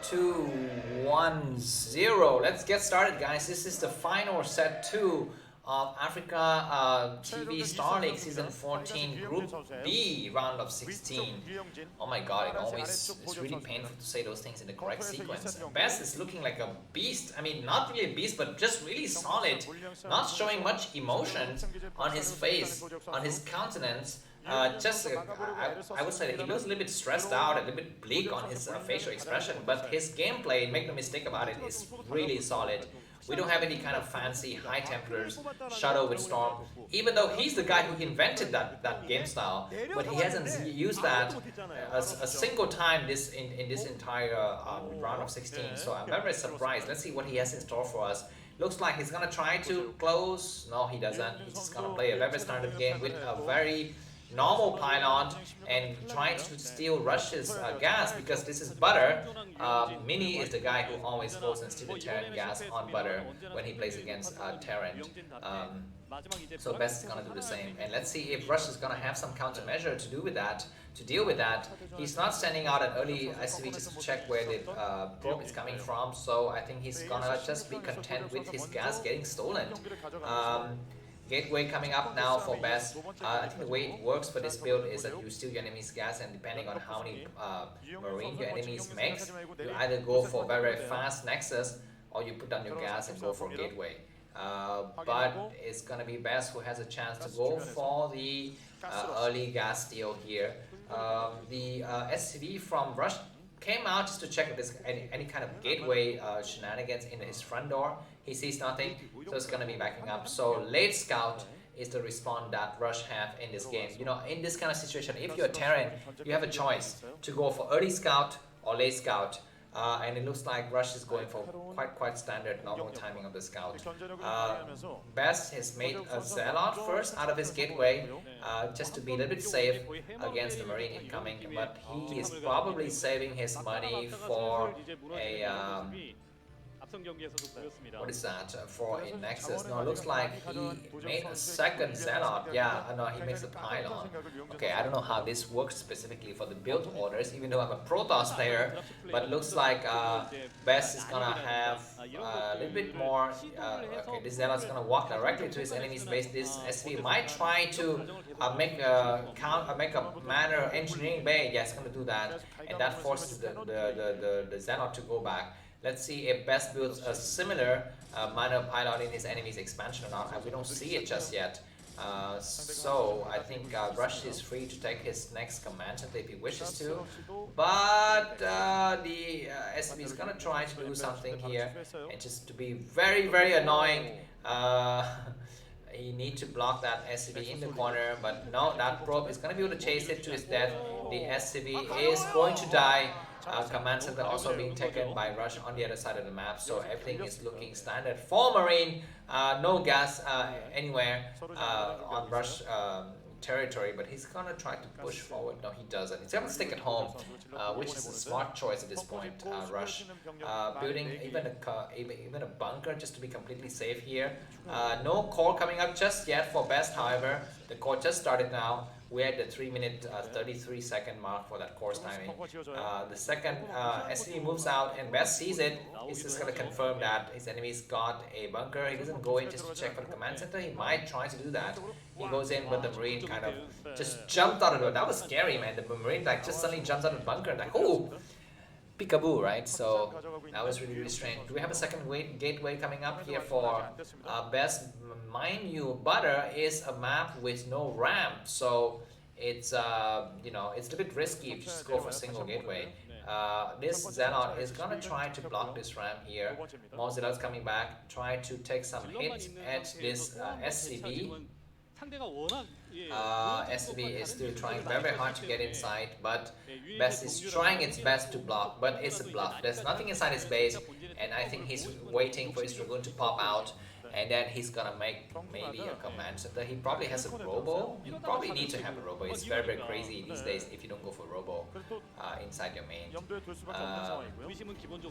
2-1-0. Let's get started, guys. This is the final set 2 of Africa TV Star League Season 14 Group B round of 16. Oh my god, it's really painful to say those things in the correct sequence. Best is looking like a beast. I mean, not really a beast, but just really solid. Not showing much emotion on his face, on his countenance. I would say that he looks a little bit stressed out, a little bit bleak on his facial expression, but his gameplay, make no mistake about it, is really solid. We don't have any kind of fancy High Templars, Shadow with Storm, even though he's the guy who invented that game style, but he hasn't used that a single time in this entire round of 16, so I'm very, very surprised. Let's see what he has in store for us. Looks like he's gonna try to close. No, he doesn't. He's just gonna play a very standard game with a very normal pylon and trying to steal Rush's gas, because this is Butter. Mini is the guy who always goes and steals the Terran gas on Butter when he plays against Terran. So Best is gonna do the same, and let's see if Rush is gonna have some countermeasure to deal with that. He's not sending out an early ICV just to check where the probe is coming from, so I think he's gonna just be content with his gas getting stolen. Gateway coming up now for Best. I think the way it works for this build is that you steal your enemy's gas, and depending on how many Marine your enemies makes, you either go for very fast Nexus or you put down your gas and go for Gateway. But it's gonna be Best who has a chance to go for the early gas steal here. The SCV from Rush came out just to check if there's any kind of gateway shenanigans in his front door. He sees nothing, so it's gonna be backing up. So late scout is the respawn that Rush have in this game. You know, in this kind of situation, if you're a Terran, you have a choice to go for early scout or late scout. And it looks like Rush is going for quite standard normal timing of the scout. Best has made a Zealot first out of his gateway, just to be a little bit safe against the Marine incoming, but he is probably saving his money for a what is that? For a Nexus? No, it looks like he made a second Zealot. Yeah, no, he makes a Pylon. Okay, I don't know how this works specifically for the build orders, even though I'm a Protoss player, but it looks like Best is gonna have a little bit more. Okay, this Zealot is gonna walk directly to his enemy's base. This SV might try to make a manner engineering bay. Yeah, it's gonna do that, and that forces the Zealot to go back. Let's see if Best builds a similar minor pylon in his enemy's expansion or not. We don't see it just yet. So I think Rush is free to take his next command center if he wishes to. But the SB is gonna try to do something here, and just to be very annoying. He needs to block that SCV in the corner, but no, that probe is gonna be able to chase it to his death. The SCV is going to die. Command center also being taken by Rush on the other side of the map, so everything is looking standard for Marine. No gas anywhere on Rush territory, but he's gonna try to push forward. No, he doesn't. He's gonna stick at home, which is a smart choice at this point. Rush building even a bunker just to be completely safe here. No core coming up just yet for Best, however. The core just started now. We're at the 3-minute 33-second mark for that course timing. The second SCV moves out and Best sees it, he's just going to confirm that his enemy's got a bunker. He doesn't go in just to check for the command center. He might try to do that. He goes in, but the Marine kind of just jumped out of the door. That was scary, man. The Marine like just suddenly jumps out of the bunker and like, oh! Peekaboo, right? So that was really strange. Do we have a second gateway coming up here for Best? Mind you, Butter is a map with no ramp, so it's you know, it's a bit risky if you just go for a single gateway. This Zealot is gonna try to block this ramp here. More Zealots coming back, try to take some hits at this SCB. SCB is still trying very hard to get inside, but Best is trying its best to block, but it's a bluff. There's nothing inside his base, and I think he's waiting for his Dragoon to pop out, and then he's gonna make maybe a command center. He probably has a robo. You probably need to have a robo. It's very crazy these days if you don't go for robo inside your main.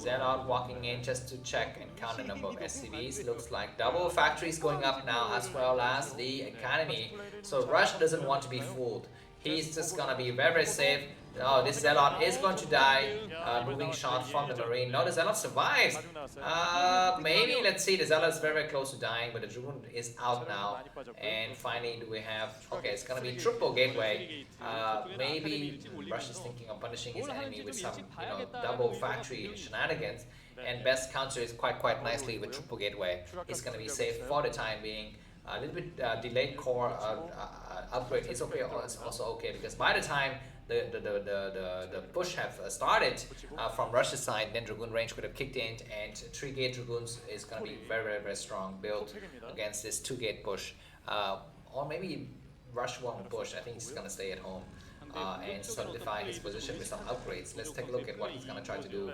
Zealot walking in just to check and count the number of SCVs. Looks like double factories going up now, as well as the academy. So Rush doesn't want to be fooled. He's just gonna be very safe, No, this Zealot is going to die. Moving shot from the Marine. No, the Zealot survives. Maybe, let's see, the Zealot is very, very close to dying, but the Dragoon is out now. And finally, do we have... Okay, it's going to be triple gateway. Maybe Rush is thinking of punishing his enemy with some, double factory shenanigans. And best counter is quite nicely with triple gateway. It's going to be safe for the time being. A little bit delayed core upgrade is okay. It's also okay because by the time the push have started from Russia's side, then Dragoon range could have kicked in, and 3-gate Dragoons is going to be very strong build against this 2-gate push. Or maybe Rush won't push. I think he's going to stay at home. And solidify his position with some upgrades. Let's take a look at what he's going to try to do.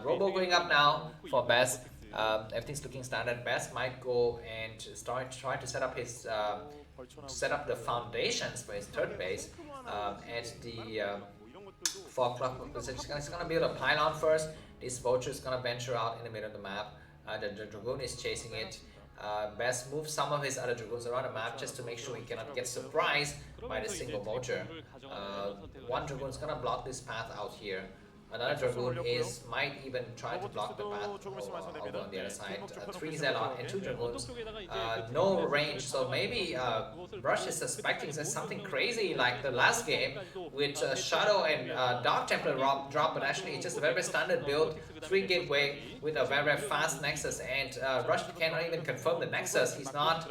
Robo going up now for Best. Everything's looking standard. Best might go and try to set up the foundations for his third base at the 4 o'clock position. He's going to build a pylon first. This vulture is going to venture out in the middle of the map. The Dragoon is chasing it. Best move some of his other Dragoons around the map just to make sure he cannot get surprised by the single vulture. One Dragoon is going to block this path out here. Another Dragoon might even try to block the path over on the other side. 3 Zealot and 2 Dragoons. No range, so maybe Rush is suspecting there's something crazy like the last game with Shadow and Dark Templar drop, but actually it's just a very standard build. 3 gateway with a very fast Nexus, and Rush cannot even confirm the Nexus. He's not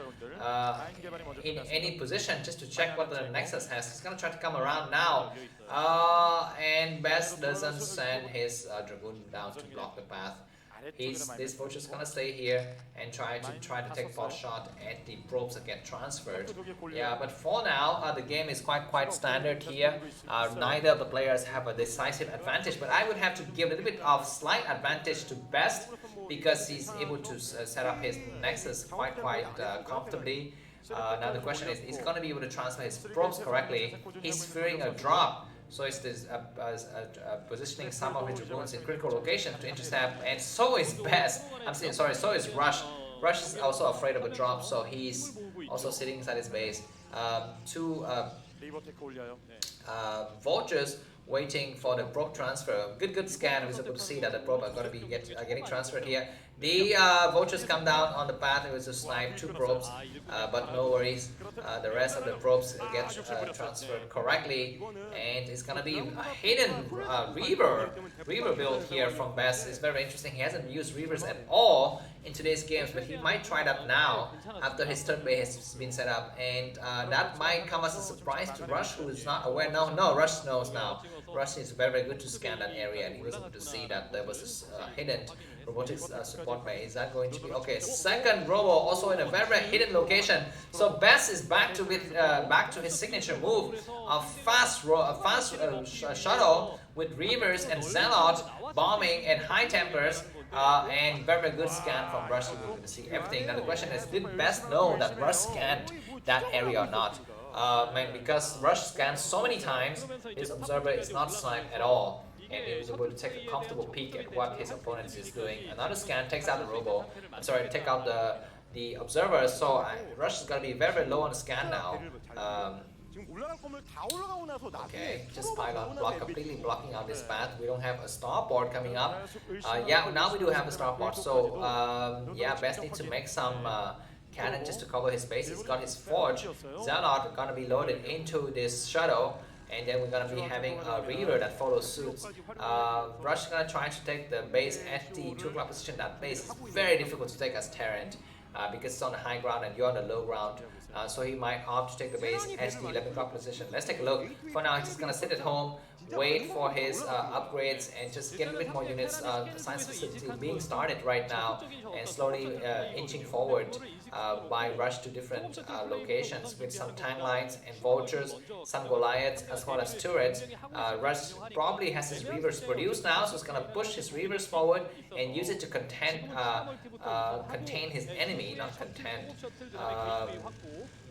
in any position just to check what the Nexus has. He's gonna try to come around now. And Best doesn't send his Dragoon down to block the path. This vulture is gonna stay here and try to take pot shot at the probes that get transferred. Yeah, but for now, the game is quite standard here. Neither of the players have a decisive advantage, but I would have to give a little bit of slight advantage to Best because he's able to set up his Nexus quite comfortably. Now the question is he going to be able to transfer his probes correctly? He's fearing a drop. So it's this positioning some of his Dragoons in critical locations to intercept, and so is Best. So is Rush. Rush is also afraid of a drop, so he's also sitting inside his base. 2 vultures waiting for the probe transfer. Good scan. We're able to see that the probe are going to be getting transferred here. The vultures come down on the path. It was a snipe, 2 probes, but no worries. The rest of the probes get transferred correctly, and it's going to be a hidden Reaver build here from Best. It's very interesting. He hasn't used Reavers at all in today's games, but he might try that now after his third base has been set up, and that might come as a surprise to Rush, who is not aware. No, Rush knows now. Rush is very good to scan that area, and he was able to see that there was a hidden robotics support base. Is that going to be okay? Second Robo also in a very hidden location. So Best is back to his signature move, a fast shuttle with Reavers and Zealot bombing and high tempers. And very good scan from Rush. We're going to see everything. Now the question is, did Best know that Rush scanned that area or not? Because Rush scans so many times, his observer is not sniped at all, and he was able to take a comfortable peek at what his opponent is doing. Another scan takes out the Robo. Take out the observer. So Rush is going to be very low on the scan now. Okay, just pylon block, completely blocking out this path. We don't have a starport coming up. Yeah, now we do have a starport. So yeah, Best needs to make some cannon just to cover his base. He's got his forge. Zealot gonna be loaded into this shadow, and then we're gonna be having a Reaver that follows suit. Rush is gonna try to take the base at the 2 o'clock position. That base is very difficult to take as Terrant because it's on the high ground and you're on the low ground. So he might opt to take the base at the 11 o'clock position. Let's take a look. For now, he's just gonna sit at home, wait for his upgrades, and just get a bit more units. The science facility being started right now, and slowly inching forward by Rush to different locations with some tank lines and vultures, some Goliaths, as well as turrets. Rush probably has his Reavers produced now, so he's gonna push his Reavers forward and use it to contain his enemy, not contend.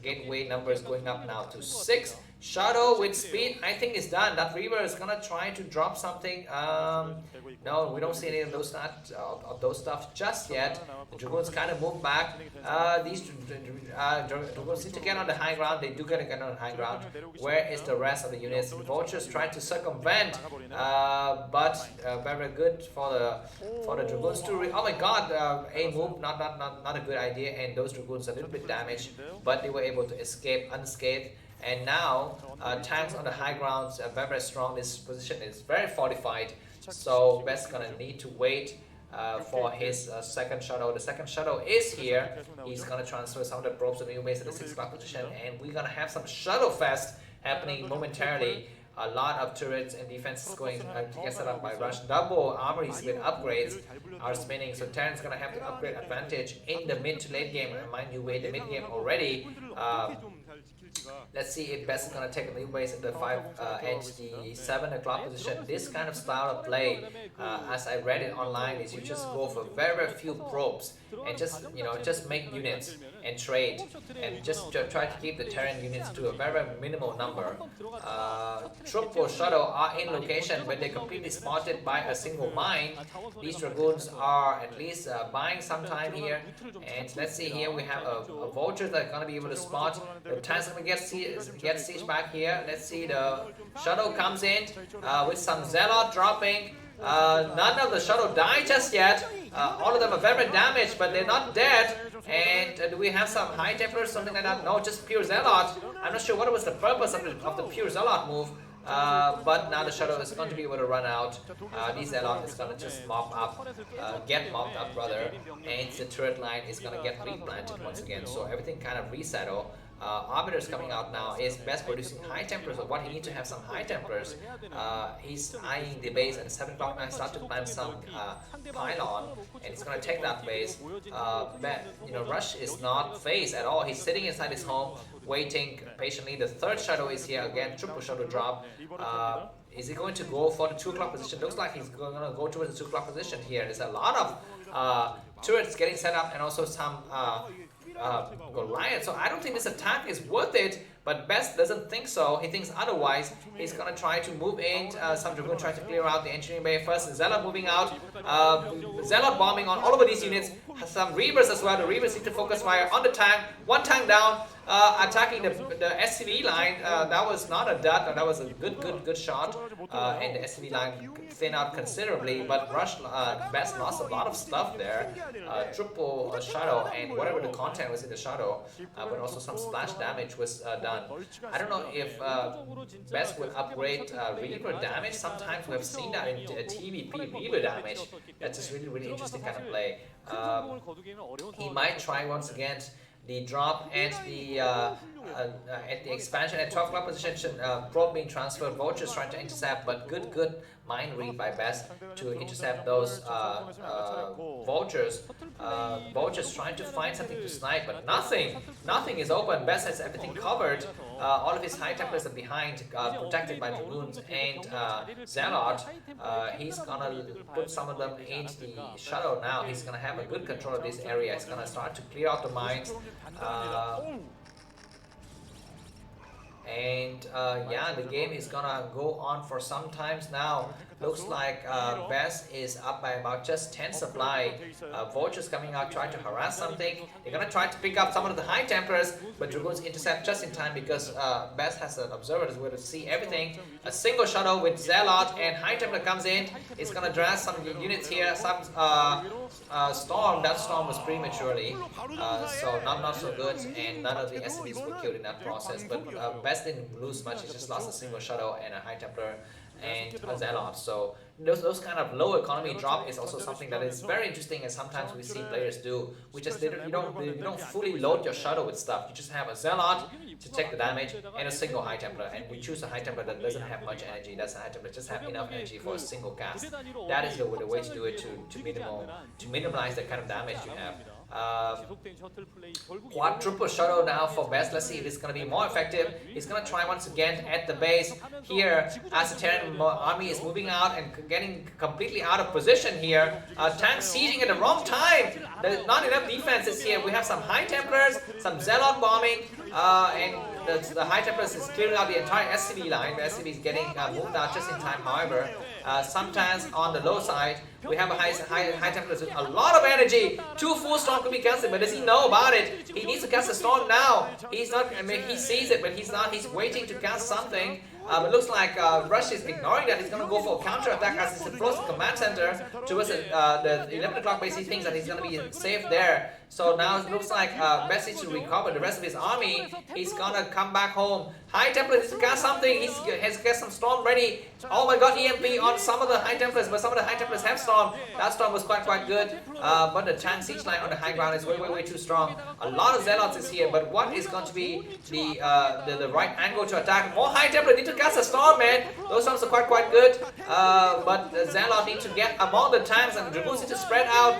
gateway numbers going up now to 6. Shadow with speed, I think is done. That Reaver is gonna try to drop something. No, we don't see any of those stuff just yet. The Dragoons kind of move back. These Dragoons need to get on the high ground. They do get on the high ground. Where is the rest of the units? Vultures trying to circumvent, but very good for the Dragoons to. Oh my God! A move, not a good idea. And those Dragoons are a little bit damaged, but they were able to escape unscathed. And now tanks on the high grounds are very strong. This position is very fortified. So Best's gonna need to wait for his second shadow. The second shadow is here. He's gonna transfer some of the probes to the new base at the 6 o'clock position, and we're gonna have some shadow fest happening momentarily. A lot of turrets and defenses going to get set up by Rush. Double armories with upgrades are spinning, so Terran's gonna have the upgrade advantage in the mid to late game. Mind you, we're in the mid game already. Let's see if Best is going to take a new base in the 5 edge, the 7 o'clock position. This kind of style of play, as I read it online, is you just go for very few probes and just make units and trade and just try to keep the Terran units to a very minimal number. Troop or Shadow are in location when they're completely spotted by a single mine. These Dragoons are at least buying some time here. And let's see here, we have a Vulture that's going to be able to spot. The tanks going to get siege back here. Let's see, the Shadow comes in with some Zealot dropping. None of the Shadow die just yet. All of them are very damaged, but they're not dead. And do we have some High Templars, something like that? No, just pure Zealot. I'm not sure what was the purpose of the pure Zealot move. But now the Shadow is going to be able to run out. These Zealot is going to just mop up, get mopped up rather, and the turret line is going to get replanted once again. So everything kind of resettle. Arbiter's coming out now. Is Best producing High Templars, or what he needs to have some High Templars. He's eyeing the base at 7 o'clock now. Start to plant some pylon, and he's going to take that base. Rush is not phased at all. He's sitting inside his home, waiting patiently. The third Shadow is here again. Triple Shadow drop. Is he going to go for the 2 o'clock position? Looks like he's going to go towards the 2 o'clock position here. There's a lot of turrets getting set up, and also some Goliath. So I don't think this attack is worth it, but Best doesn't think so. He thinks otherwise. He's gonna try to move in. Some Dragoon try to clear out the engineering bay first. Zealot moving out. Zealot bombing on all over these units. Some Reavers as well. The Reavers need to focus fire on the tank. One tank down. Attacking the SCV line. That was not a dud. That was a good shot. And the SCV line thinned out considerably. But Best lost a lot of stuff there. Triple Shadow, and whatever the content was in the Shadow, but also some splash damage was done. I don't know if Best would upgrade Reaver damage. Sometimes we have seen that in TVP Reaver damage. That's just really interesting kind of play. He might try once again the drop and at the expansion at 12 o'clock position, probe being transferred. Vultures trying to intercept, but good mind read by Best to intercept those Vultures. Vultures trying to find something to snipe, but nothing is open. Best has everything covered. All of his High Templars are behind, protected by Dragoons and Zealot. He's gonna put some of them into the Shadow now. He's gonna have a good control of this area. He's gonna start to clear out the mines. Yeah, the game is gonna go on for some times now. Looks like Best is up by about just 10 supply. Vultures coming out, trying to harass something. They're gonna try to pick up some of the High Templars, but Dragoons intercept just in time because Best has an observer that's able to see everything. A single Shadow with Zealot and High Templar comes in. It's gonna drag some units here. Some Storm. That Storm was prematurely, so not so good, and none of the SCVs were killed in that process. But Best didn't lose much. He just lost a single Shadow and a High Templar and a Zealot. So those kind of low economy drop is also something that is very interesting, and sometimes we see players do. We just you don't fully load your Shadow with stuff. You just have a Zealot to take the damage and a single High Templar, and we choose a High Templar that doesn't have much energy. That's a High Templar just have enough energy for a single cast. That is the way to do it to minimize the kind of damage you have. Quadruple shuttle now for Best. Let's see if it's going to be more effective. He's going to try once again at the base. Here, as the Terran army is moving out and getting completely out of position here. Tank sieging at the wrong time. There's not enough defenses here. We have some High Templars, some Zealot bombing, and the High Templars is clearing out the entire SCV line. The SCV is getting moved out just in time, however. Sometimes on the low side, we have a high Templars with a lot of energy. 2 full storm could be cancelled, but does he know about it? He needs to cast a storm now. He's not, I mean, he sees it, but he's not. He's waiting to cast something. It looks like Rush is ignoring that. He's going to go for a counter attack as he approaches the command center towards the 11 o'clock base. He thinks that he's going to be safe there. So now it looks like Best needs to recover the rest of his army. He's going to come back home. High Templar needs to cast something. He has got some storm ready. Oh my god, EMP on some of the High Templars, but some of the High Templars have storm. That storm was quite good. But the tank siege line on the high ground is way too strong. A lot of Zealots is here, but what is going to be the right angle to attack? More High Templar need to cast a storm, man. Those storms are quite good. But Zealot need to get among the tanks, and Dragoons need to spread out.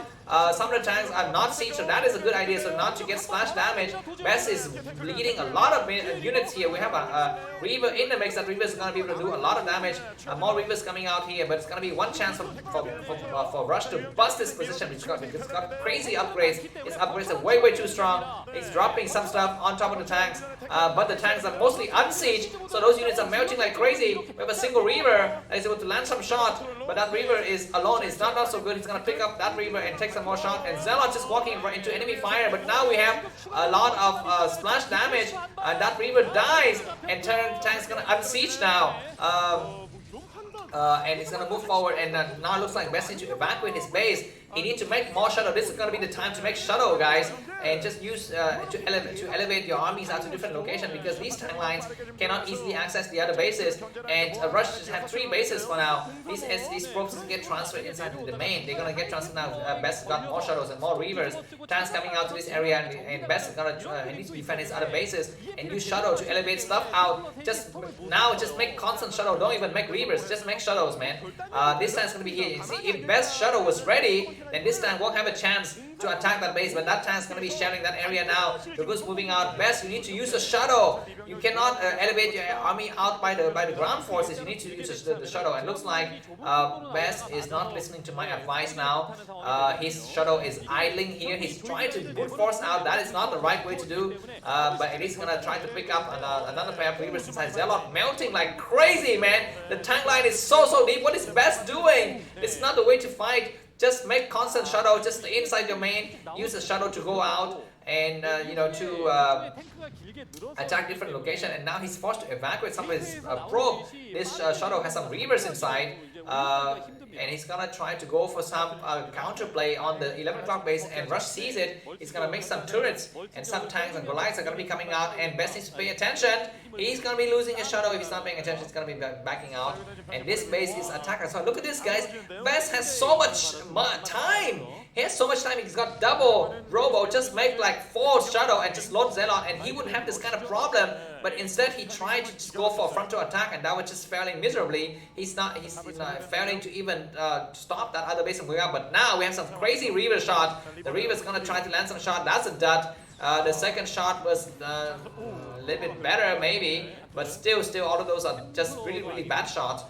Some of the tanks are not sieged, so that is a good idea, so not to get splash damage. Best is leading a lot of units here. We have a Reaver in the mix. That Reaver is going to be able to do a lot of damage. More Reavers coming out here, but it's going to be one chance for Rush to bust this position. It's got crazy upgrades. His upgrades are way too strong. He's dropping some stuff on top of the tanks, but the tanks are mostly unsieged, so those units are melting like crazy. We have a single Reaver that is able to land some shot, but that Reaver is alone. It's not so good. He's going to pick up that Reaver and take some more shot, and Zealot just walking right into enemy fire, but now we have a lot of splash damage, and that Reaver dies, and tank's gonna unsiege now. And he's gonna move forward, and now it looks like Best needs to evacuate his base. He needs to make more shuttle. This is gonna be the time to make shuttle, guys, and just use to elevate your armies out to different locations, because these tank lines cannot easily access the other bases. And Rush just have 3 bases for now. These probes get transferred inside the domain. They're gonna get transferred now. Best got more shuttles and more Reavers. Tanks coming out to this area, and Best is gonna need to defend his other bases and use shuttle to elevate stuff out. Just make constant shuttle. Don't even make Reavers. Just make shuttles, man. This tank's gonna be here. You see, if Best shuttle was ready, then this tank won't have a chance to attack that base, but that tank's going to be sharing that area now. Dragoons moving out. Best, you need to use a shuttle. You cannot elevate your army out by the ground forces. You need to use the shuttle. And looks like Best is not listening to my advice now. His shuttle is idling here. He's trying to brute force out. That is not the right way to do. But at least going to try to pick up another pair of Reavers inside. Zealot melting like crazy, man. The tank line is so deep. What is Best doing? It's not the way to fight. Just make constant shuttle, just inside your main. Use the shuttle to go out and to attack different location. And now he's forced to evacuate some of his probe. This shuttle has some Reavers inside, and he's gonna try to go for some counterplay on the 11 o'clock base. And Rush sees it. He's gonna make some turrets, and some tanks and Goliaths are gonna be coming out. And Best needs to pay attention. He's gonna be losing his shuttle if he's not paying attention. He's gonna be backing out, and this base is attacker. So look at this, guys. Best has so much time. He has so much time. He's got double Robo. Just make like 4 shuttle and just load Zealot, and he wouldn't have this kind of problem. But instead, he tried to just go for a frontal attack, and that was just failing miserably. He's failing to even stop that other base from going up. But now we have some crazy Reaver shot. The Reaver's gonna try to land some shot. That's a dud. The second shot was a little bit better, maybe, but still, all of those are just really bad shots.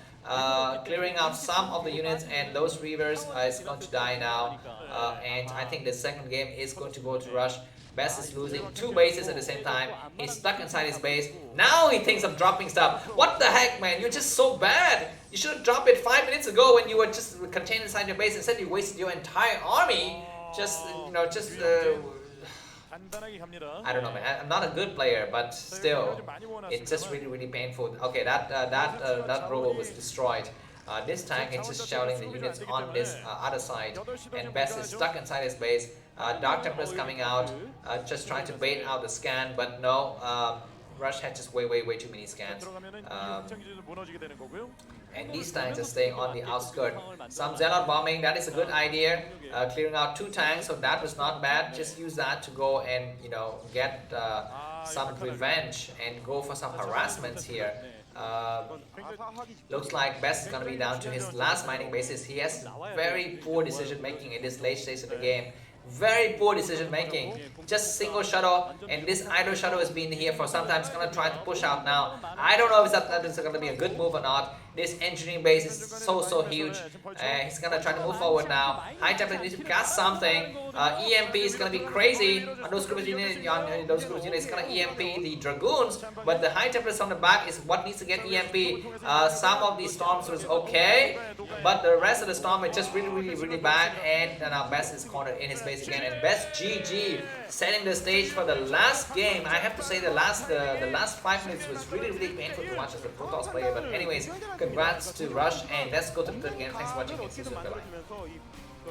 Clearing out some of the units, and those Reavers is going to die now. And I think the second game is going to go to Rush. Best is losing 2 bases at the same time. He's stuck inside his base. Now he thinks of dropping stuff. What the heck, man? You're just so bad. You should have dropped it 5 minutes ago when you were just contained inside your base. Instead, you wasted your entire army. I don't know, man. I'm not a good player, but still, it's just really painful. Okay, that Robo was destroyed. This tank is just shelling the units on this other side, and Best is stuck inside his base. Dark Templar is coming out, just trying to bait out the scan, but no. Rush had just way too many scans. And these tanks are staying on the outskirts. Some Zealot bombing, that is a good idea. Clearing out 2 tanks, so that was not bad. Just use that to go and get some revenge and go for some harassments here. Looks like Best is gonna be down to his last mining bases. He has very poor decision making in this late stage of the game. Very poor decision making. Just single shuttle, and this idle shuttle has been here for some time. It's gonna try to push out now. I don't know if that is gonna be a good move or not. This engineering base is so huge. He's gonna try to move forward now. High Templar needs to cast something. EMP is gonna be crazy on those Scrimmage units. It's gonna EMP the Dragoons, but the High Templars on the back is what needs to get EMP. Some of these storms was okay, but the rest of the storm is just really bad. And now Best is cornered in his base again, and Best GG setting the stage for the last game. I have to say the last 5 minutes was really painful to watch as a Protoss player. But anyways, congrats to Rush, and let's go to the third game. Thanks for watching. See you soon. Bye bye.